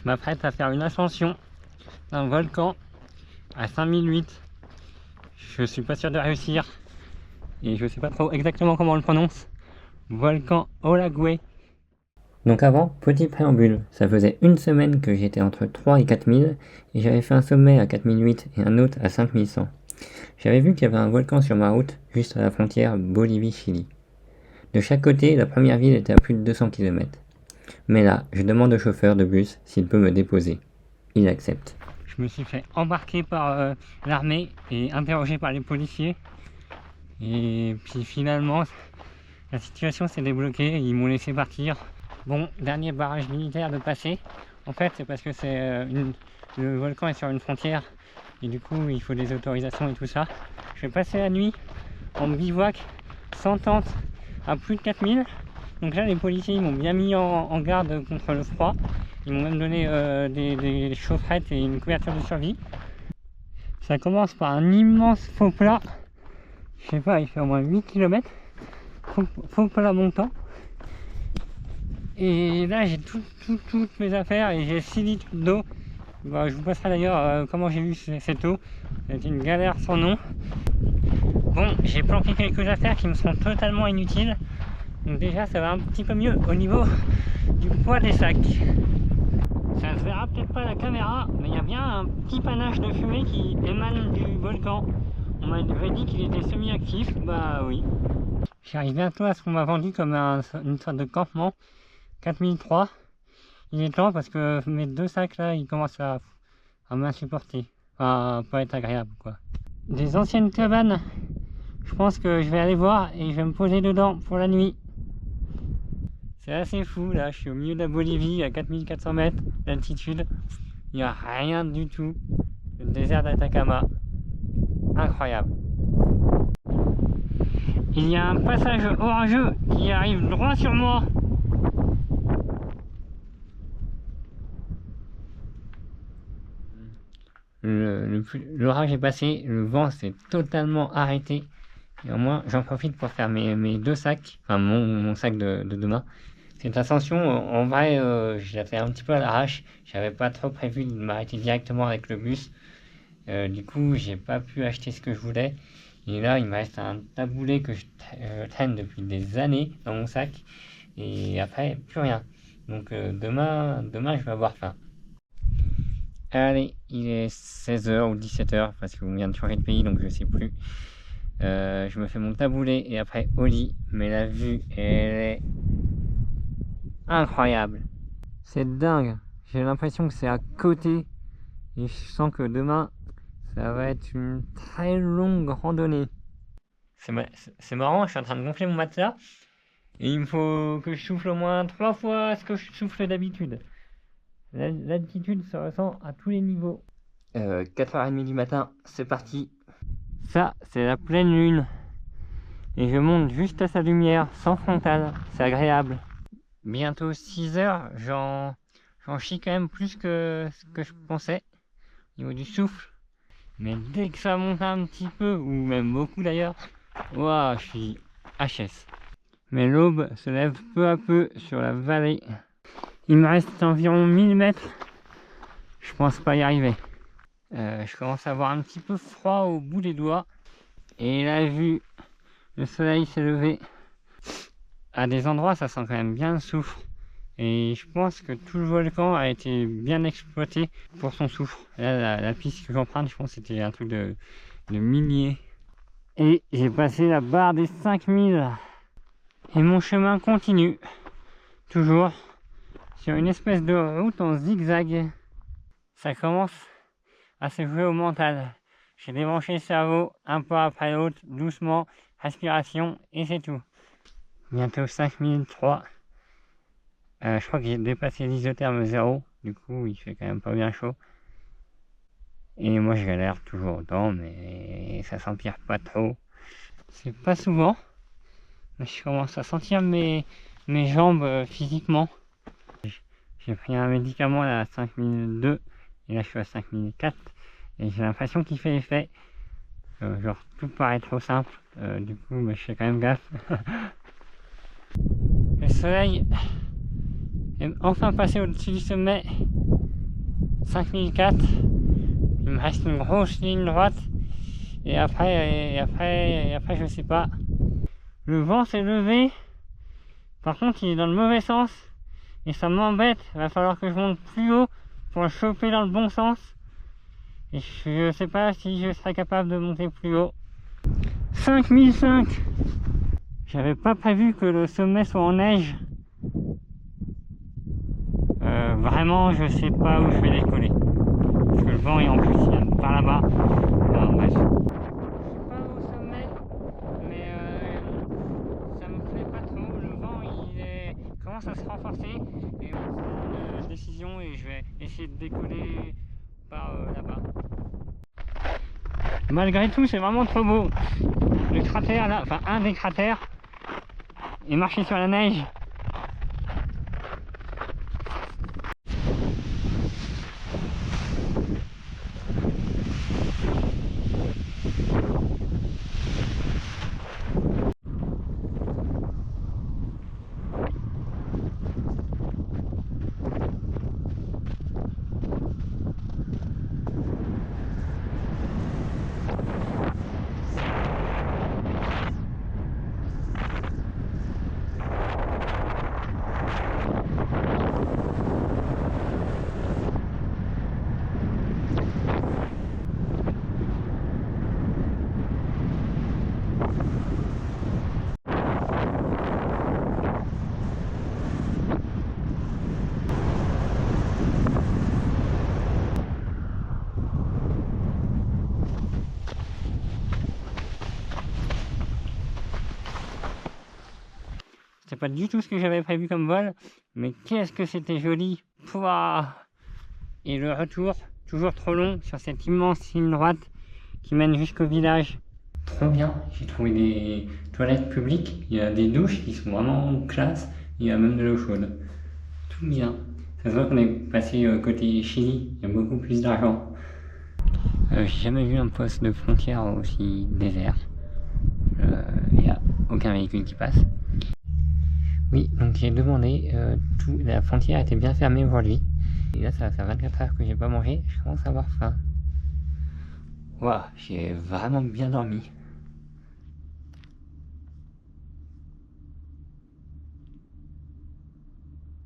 Je m'apprête à faire une ascension d'un volcan à 5008. Je suis pas sûr de réussir et je sais pas trop exactement comment on le prononce. Volcan Olagüe. Donc avant, petit préambule, ça faisait une semaine que j'étais entre 3 et 4000 et j'avais fait un sommet à 4008 et un autre à 5100. J'avais vu qu'il y avait un volcan sur ma route juste à la frontière Bolivie-Chili. De chaque côté, la première ville était à plus de 200 km. Mais là, je demande au chauffeur de bus s'il peut me déposer. Il accepte. Je me suis fait embarquer par l'armée et interrogé par les policiers. Et puis finalement, la situation s'est débloquée, ils m'ont laissé partir. Bon, dernier barrage militaire de passer. En fait, c'est parce que le volcan est sur une frontière et du coup, il faut des autorisations et tout ça. Je vais passer la nuit en bivouac, sans tente, à plus de 4000. Donc là, les policiers ils m'ont bien mis en garde contre le froid. Ils m'ont même donné des chaufferettes et une couverture de survie. Ça commence par un immense faux plat. Je sais pas, il fait au moins 8 km. Faux plat montant. Et là, j'ai toutes mes affaires et j'ai 6 litres d'eau. Bon, je vous passerai d'ailleurs comment j'ai vu cette eau. C'est une galère sans nom. Bon, j'ai planqué quelques affaires qui me seront totalement inutiles. Donc déjà, ça va un petit peu mieux au niveau du poids des sacs. Ça se verra peut-être pas à la caméra, mais il y a bien un petit panache de fumée qui émane du volcan. On m'avait dit qu'il était semi-actif, bah oui. J'arrive bientôt à ce qu'on m'a vendu comme une sorte de campement. 4003. Il est temps parce que mes deux sacs là, ils commencent à m'insupporter. Enfin, pas être agréable quoi. Des anciennes cabanes. Je pense que je vais aller voir et je vais me poser dedans pour la nuit. C'est assez fou là, je suis au milieu de la Bolivie à 4400 mètres d'altitude. Il n'y a rien du tout. Le désert d'Atacama. Incroyable. Il y a un passage orageux qui arrive droit sur moi. L'orage est passé, le vent s'est totalement arrêté. Et au moins, j'en profite pour faire mes deux sacs, enfin mon sac de demain. Cette ascension, en vrai, je l'ai fait un petit peu à l'arrache. J'avais pas trop prévu de m'arrêter directement avec le bus. Du coup, j'ai pas pu acheter ce que je voulais. Et là, il me reste un taboulet que je traîne depuis des années dans mon sac. Et après, plus rien. Donc demain, je vais avoir faim. Allez, il est 16h ou 17h parce qu'on vient de changer de pays, donc je sais plus. Je me fais mon taboulet et après au lit. Mais la vue, elle est incroyable. C'est dingue. J'ai l'impression que c'est à côté. Et je sens que demain, ça va être une très longue randonnée. C'est marrant, je suis en train de gonfler mon matelas. Et il me faut que je souffle au moins 3 fois ce que je souffle d'habitude. L'altitude se ressent à tous les niveaux. 4h30 du matin, c'est parti. Ça, c'est la pleine lune. Et je monte juste à sa lumière, sans frontale. C'est agréable. Bientôt 6h, j'en chie quand même plus que ce que je pensais. Au niveau du souffle. Mais dès que ça monte un petit peu, ou même beaucoup d'ailleurs, ouah, je suis HS. Mais l'aube se lève peu à peu sur la vallée. Il me reste environ 1000 mètres. Je pense pas y arriver. Je commence à avoir un petit peu froid au bout des doigts. Et la vue, le soleil s'est levé. À des endroits, ça sent quand même bien le soufre. Et je pense que tout le volcan a été bien exploité pour son soufre. Là, la piste que j'emprunte, je pense que c'était un truc de milliers. Et j'ai passé la barre des 5000. Et mon chemin continue. Toujours sur une espèce de route en zigzag. Ça commence à se jouer au mental. J'ai débranché le cerveau un pas après l'autre, doucement, respiration, et c'est tout. Bientôt 5003. Je crois que j'ai dépassé l'isotherme 0, du coup il fait quand même pas bien chaud. Et moi je galère toujours autant, mais ça s'empire pas trop. C'est pas souvent, mais je commence à sentir mes jambes physiquement. J'ai pris un médicament là, à 5002, et là je suis à 5004, et j'ai l'impression qu'il fait effet. Genre tout paraît trop simple, du coup je fais quand même gaffe. Le soleil est enfin passé au-dessus du sommet. 5004. Il me reste une grosse ligne droite. Et après, je sais pas. Le vent s'est levé. Par contre, il est dans le mauvais sens. Et ça m'embête. Il va falloir que je monte plus haut pour le choper dans le bon sens. Et je sais pas si je serai capable de monter plus haut. 5005. J'avais pas prévu que le sommet soit en neige. Vraiment, je sais pas où je vais décoller. Parce que le vent est en plus, il vient par là-bas. Bon, bref. Je suis pas au sommet, mais ça me plaît pas trop. Le vent, commence à se renforcer. Et je prends une décision et je vais essayer de décoller par là-bas. Malgré tout, c'est vraiment trop beau. Le cratère là, enfin un des cratères, et marcher sur la neige. C'est pas du tout ce que j'avais prévu comme vol, mais qu'est-ce que c'était joli. Pouah. Et le retour, toujours trop long, sur cette immense ligne droite qui mène jusqu'au village. Trop bien, j'ai trouvé des toilettes publiques, il y a des douches qui sont vraiment classe, il y a même de l'eau chaude. Tout bien. Ça se voit qu'on est passé côté Chili, il y a beaucoup plus d'argent. J'ai jamais vu un poste de frontière aussi désert. Il n'y a aucun véhicule qui passe. Oui, donc j'ai demandé, la frontière était bien fermée aujourd'hui. Et là, ça va faire 24 heures que j'ai pas mangé, je commence à avoir faim. Waouh, j'ai vraiment bien dormi.